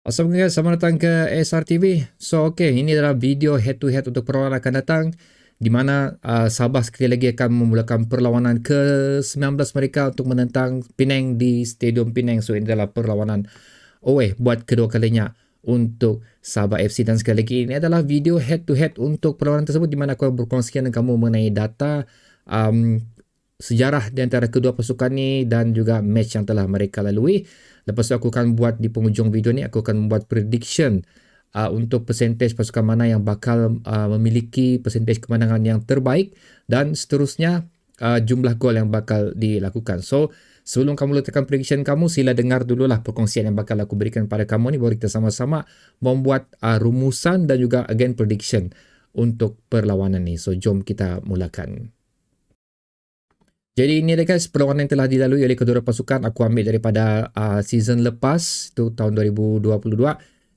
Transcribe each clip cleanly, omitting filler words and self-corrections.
Assalamualaikum guys, selamat datang ke SRTV. So, ini adalah video head to head untuk perlawanan akan datang di mana Sabah sekali lagi akan memulakan perlawanan ke-19 mereka untuk menentang Penang di Stadium Penang. So, ini adalah perlawanan away buat kedua kalinya untuk Sabah FC, dan sekali lagi ini adalah video head to head untuk perlawanan tersebut di mana aku berkongsikan dengan kamu mengenai data sejarah di antara kedua pasukan ni dan juga match yang telah mereka lalui. Lepas tu aku akan buat di penghujung video ni, aku akan membuat prediction untuk persentage pasukan mana yang bakal memiliki persentage kemenangan yang terbaik dan seterusnya jumlah gol yang bakal dilakukan. So, sebelum kamu letakkan prediction kamu, sila dengar dululah perkongsian yang bakal aku berikan pada kamu ni, baru kita sama-sama membuat rumusan dan juga again prediction untuk perlawanan ni. So, jom kita mulakan. Jadi ini dia guys, perlawanan yang telah dilalui oleh kedua pasukan. Aku ambil daripada season lepas, tu tahun 2022.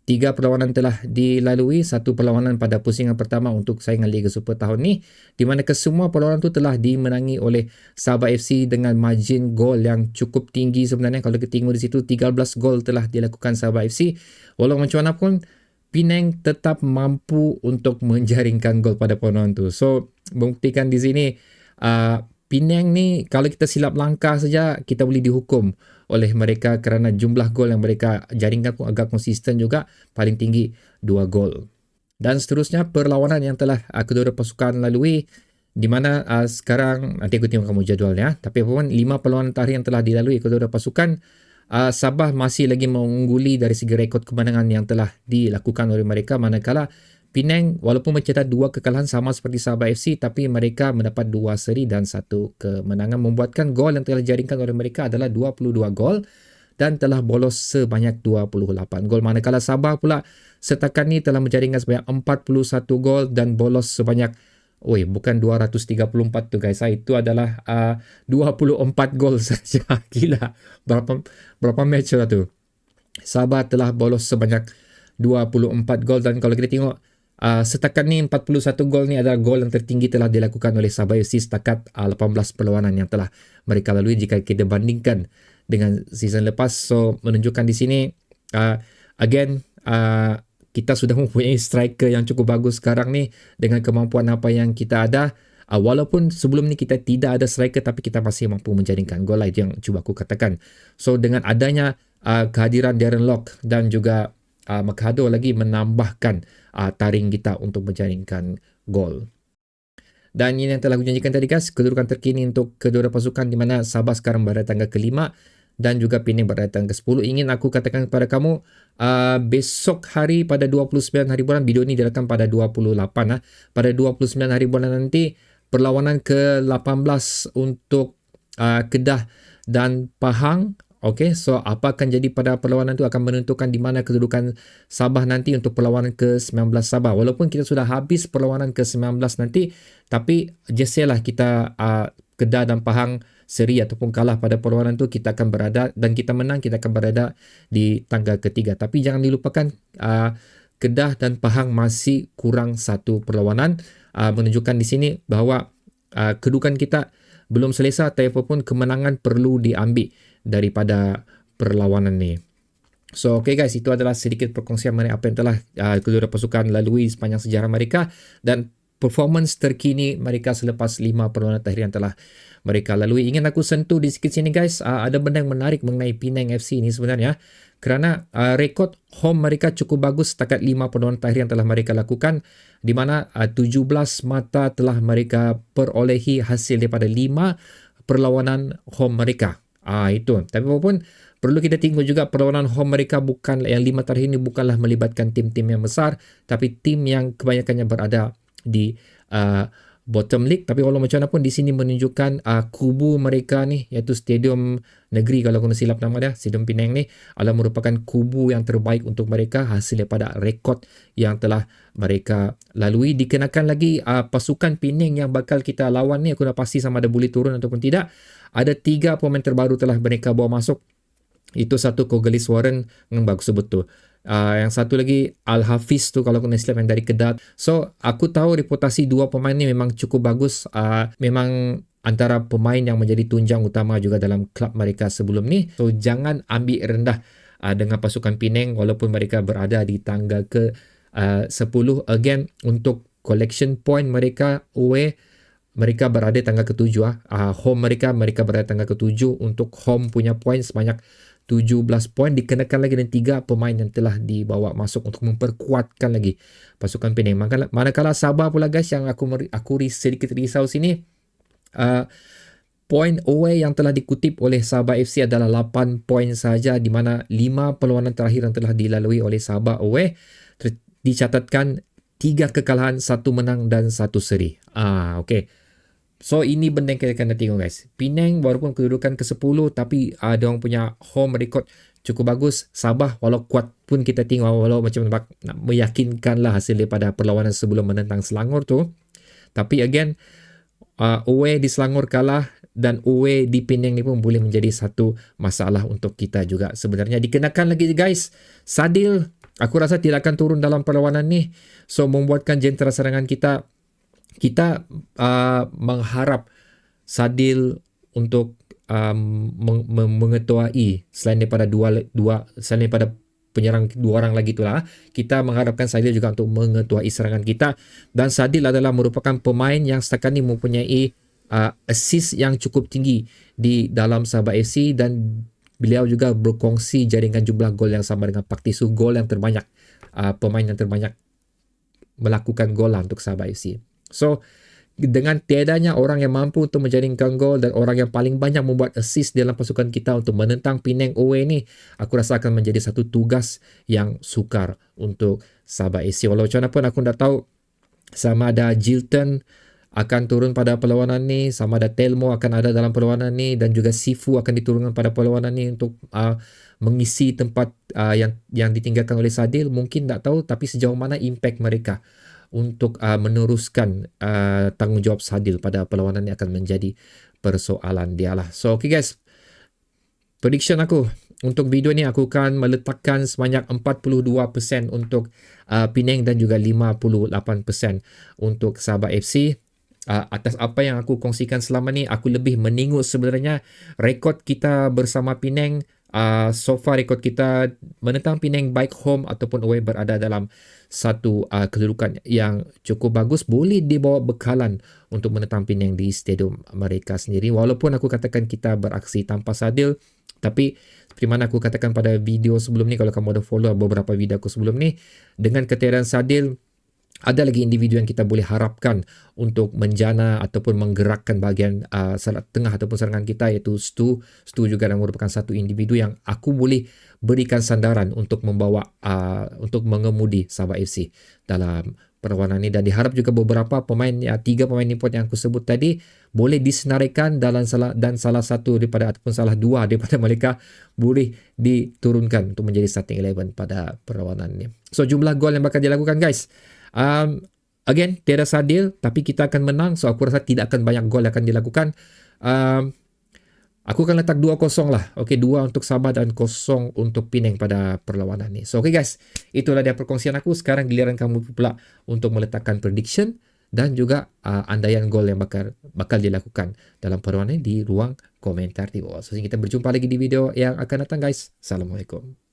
3 perlawanan telah dilalui. 1 perlawanan pada pusingan pertama untuk saingan Liga Super tahun ni, di mana kesemua perlawanan tu telah dimenangi oleh Sabah FC dengan margin gol yang cukup tinggi sebenarnya. Kalau kita tengok di situ, 13 gol telah dilakukan Sabah FC. Walau macam mana pun, Penang tetap mampu untuk menjaringkan gol pada perlawanan tu. So, membuktikan di sini Penang ni kalau kita silap langkah saja kita boleh dihukum oleh mereka kerana jumlah gol yang mereka jaringkan pun agak konsisten juga, paling tinggi 2 gol. Dan seterusnya perlawanan yang telah kedua pasukan lalui, di mana sekarang nanti aku tengok kamu jadualnya, tapi apapun 5 perlawanan terakhir yang telah dilalui kedua pasukan, Sabah masih lagi mengungguli dari segi rekod kemenangan yang telah dilakukan oleh mereka, manakala Penang walaupun mencetak 2 kekalahan sama seperti Sabah FC, tapi mereka mendapat 2 seri dan 1 kemenangan, membuatkan gol yang telah dijaringkan oleh mereka adalah 22 gol dan telah bolos sebanyak 28 gol, manakala Sabah pula setakat ni telah menjaringkan sebanyak 41 gol dan bolos sebanyak bukan 234 tu guys, itu adalah 24 gol saja. Gila, berapa match lah tu. Sabah telah bolos sebanyak 24 gol, dan kalau kita tengok setakat ni 41 gol ni adalah gol yang tertinggi telah dilakukan oleh Sabah FC setakat 18 perlawanan yang telah mereka lalui jika kita bandingkan dengan season lepas. So, menunjukkan di sini again kita sudah mempunyai striker yang cukup bagus sekarang ni dengan kemampuan apa yang kita ada. Walaupun sebelum ni kita tidak ada striker, tapi kita masih mampu menjaringkan gol lah, itu yang cuba aku katakan. So, dengan adanya kehadiran Darren Lock dan juga Makado lagi menambahkan taring kita untuk menjaringkan gol. Dan ini yang telah aku janjikan tadi guys, kedudukan terkini untuk kedua pasukan, di mana Sabah sekarang berada tangga ke-5 dan juga Penang berada tangga ke-10. Ingin aku katakan kepada kamu, besok hari pada 29 hari bulan, video ini diadakan pada 28 pada 29 hari bulan nanti, perlawanan ke-18 untuk Kedah dan Pahang. So apa akan jadi pada perlawanan itu akan menentukan di mana kedudukan Sabah nanti untuk perlawanan ke-19 Sabah. Walaupun kita sudah habis perlawanan ke-19 nanti, tapi jeselah kita Kedah dan Pahang seri ataupun kalah pada perlawanan itu, kita akan berada, dan kita menang, kita akan berada di tangga ketiga. Tapi jangan dilupakan Kedah dan Pahang masih kurang 1 perlawanan, menunjukkan di sini bahawa kedudukan kita belum selesai, tapi apapun kemenangan perlu diambil daripada perlawanan ni. So guys, itu adalah sedikit perkongsian mengenai apa yang telah kedua pasukan lalui sepanjang sejarah mereka dan performance terkini mereka selepas 5 perlawanan terakhir yang telah mereka lalui. Ingin aku sentuh di sikit sini guys, ada benda yang menarik mengenai Penang FC ini sebenarnya, kerana rekod home mereka cukup bagus setakat 5 perlawanan terakhir yang telah mereka lakukan, di mana 17 mata telah mereka perolehi hasil daripada 5 perlawanan home mereka. Itu. Tapi apapun, perlu kita tengok juga perlawanan home mereka bukan yang 5 terakhir ini bukanlah melibatkan tim-tim yang besar, tapi tim yang kebanyakannya berada di bottom league. Tapi walau macam mana pun, di sini menunjukkan kubu mereka ni, iaitu Stadium Negeri, kalau aku silap nama dia, Stadium Penang ni adalah merupakan kubu yang terbaik untuk mereka hasil daripada rekod yang telah mereka lalui. Dikenakan lagi pasukan Penang yang bakal kita lawan ni, aku dah pasti sama ada boleh turun ataupun tidak. Ada 3 pemain terbaru telah mereka bawa masuk. Itu satu Kogelis Warren yang bagus betul. Yang satu lagi Al-Hafiz tu kalau kena silap yang dari Kedah. So aku tahu reputasi 2 pemain ni memang cukup bagus. Memang antara pemain yang menjadi tunjang utama juga dalam klub mereka sebelum ni. So jangan ambil rendah dengan pasukan Penang walaupun mereka berada di tangga ke 10. Again, untuk collection point mereka away, mereka berada tangga ke-7. Home mereka berada tangga ke-7. Untuk home punya point sebanyak 17 poin, dikenakan lagi dengan 3 pemain yang telah dibawa masuk untuk memperkuatkan lagi pasukan Penang. Manakala Sabah pula guys, yang aku sedikit risau sini, poin away yang telah dikutip oleh Sabah FC adalah 8 poin saja, di mana 5 perlawanan terakhir yang telah dilalui oleh Sabah away dicatatkan 3 kekalahan, 1 menang dan 1 seri. Okay. So ini benda yang kita kena tengok guys. Penang walaupun kedudukan ke-10 tapi dia orang punya home record cukup bagus. Sabah walau kuat pun kita tengok, walau macam nak meyakinkan lah hasil daripada perlawanan sebelum menentang Selangor tu. Tapi again, away di Selangor kalah dan away di Penang ni pun boleh menjadi satu masalah untuk kita juga. Sebenarnya dikenakan lagi guys, Sadil aku rasa tidak akan turun dalam perlawanan ni. So membuatkan jentera serangan kita mengharap Sadil untuk mengetuai selain daripada selain daripada penyerang 2 orang lagi itulah, kita mengharapkan Sadil juga untuk mengetuai serangan kita. Dan Sadil adalah merupakan pemain yang setakat ni mempunyai assist yang cukup tinggi di dalam Sabah FC, dan beliau juga berkongsi jaringan jumlah gol yang sama dengan Pak Tisu, gol yang terbanyak, pemain yang terbanyak melakukan gol untuk Sabah FC. So, dengan tiadanya orang yang mampu untuk menjaringkan gol dan orang yang paling banyak membuat assist dalam pasukan kita untuk menentang Penang away ni, aku rasa akan menjadi satu tugas yang sukar untuk Sabah FC. Walau macam mana pun aku tak tahu sama ada Jilton akan turun pada perlawanan ni, sama ada Telmo akan ada dalam perlawanan ni, dan juga Sifu akan diturunkan pada perlawanan ni untuk mengisi tempat yang ditinggalkan oleh Sadil. Mungkin tak tahu, tapi sejauh mana impact mereka untuk meneruskan tanggungjawab Sadil pada perlawanan ini akan menjadi persoalan dia lah. So okay guys, prediction aku untuk video ni, aku akan meletakkan sebanyak 42% untuk Penang dan juga 58% untuk Sabah FC. Atas apa yang aku kongsikan selama ni, aku lebih menengok sebenarnya rekod kita bersama Penang. So far rekod kita menentang Penang baik home ataupun away berada dalam satu kedudukan yang cukup bagus, boleh dibawa bekalan untuk menentang Penang di stadium mereka sendiri. Walaupun aku katakan kita beraksi tanpa Sadil, tapi seperti mana aku katakan pada video sebelum ni, kalau kamu ada follow beberapa video aku sebelum ni, dengan ketiadaan Sadil, ada lagi individu yang kita boleh harapkan untuk menjana ataupun menggerakkan bahagian tengah ataupun serangan kita, iaitu Stu. Stu juga merupakan satu individu yang aku boleh berikan sandaran untuk membawa untuk mengemudi Sabah FC dalam perlawanan ini. Dan diharap juga beberapa pemain, 3 pemain import yang aku sebut tadi, boleh disenaraikan salah satu daripada ataupun salah 2 daripada mereka boleh diturunkan untuk menjadi starting 11 pada perlawanan ini. So jumlah gol yang bakal dilakukan guys, again tiada Sadil, tapi kita akan menang. So aku rasa tidak akan banyak gol yang akan dilakukan. Aku akan letak 2-0 lah. Okay, 2 untuk Sabah dan 0 untuk Penang pada perlawanan ni. So okay guys, itulah dia perkongsian aku. Sekarang giliran kamu pula untuk meletakkan prediction dan juga andaian gol yang bakal dilakukan dalam perlawanan ni di ruang komentar di bawah. So kita berjumpa lagi di video yang akan datang guys. Assalamualaikum.